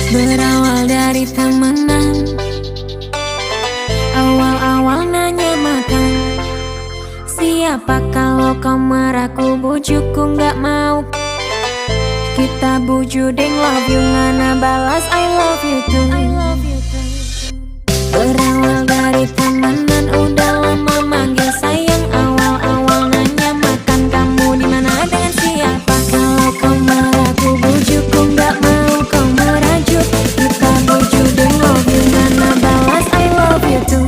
Berawal dari temenan, awal-awal nanya makan. Siapa kalau kau meraku bujukku nggak mau. Kita bujudeng love you ngana balas I love you too. Berawal dari temenan udah lama manggil sayang. Awal-awal nanya makan kamu di mana dengan siapa. Kalau kau meraku bujukku nggak mau kau merajuk. Kita bujudeng love you ngana balas I love you too.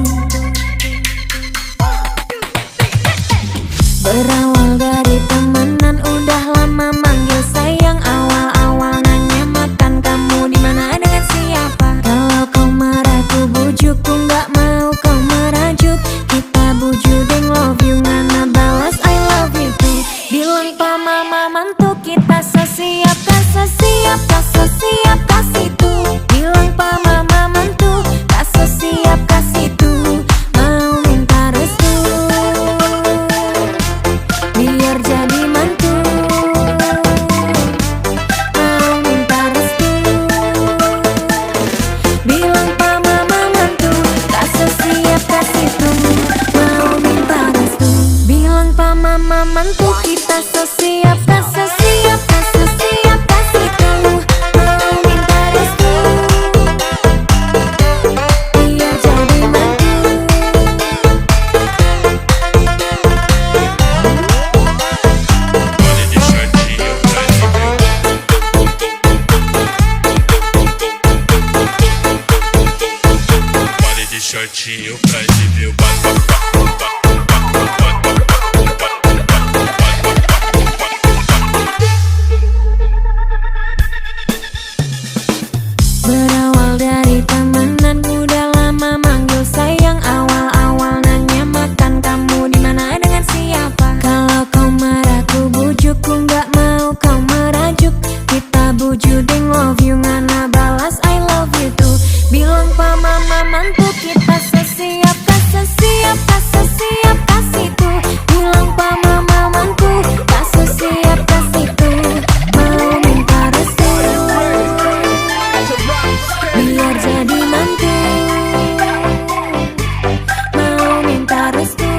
Berawal dari temenan udah lama manggil sayang. Awal-awal nanya makan kamu di mana dengan siapa. Kalau kau meraku bujukku nggak mau kau merajuk. Kita bujudeng love you ngana balas I love you too. Bilang pa mama mantu kita sesiap sesiap sesiap kasih tuh. Bilang pa mama mantu tak sesiap kasih tuh. Mau minta restu biar jadi mantu. Mau minta restu. Bilang pa mama mantu tak sesiap kasih tuh. Mau minta restu. Bilang pa mama mantu kita sesiap sesiap sesiap kasih tuh. Mau minta restu biar jadi mantu. Shortinho pra exibir o Berawal dari temenan udah lama manggil sayang. Awal-awal nanya makan kamu di mana dengan siapa. Kalau kau meraku bujukku nggak mau kau merajuk. Kita bujudeng love you ngana balas I love you too. Bilang pa mama mantu kita sesiap sesiap sesiap kasih tuh. Bilang pa mama mantu tak sesiap kasih tuh. Mau minta restu biar jadi mantu. Mau minta restu.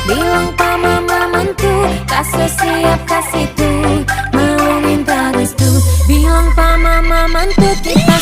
Bilang pa mama mantu tak sesiap kasih tuh. Mau minta restu. Bilang pa mama mantu kita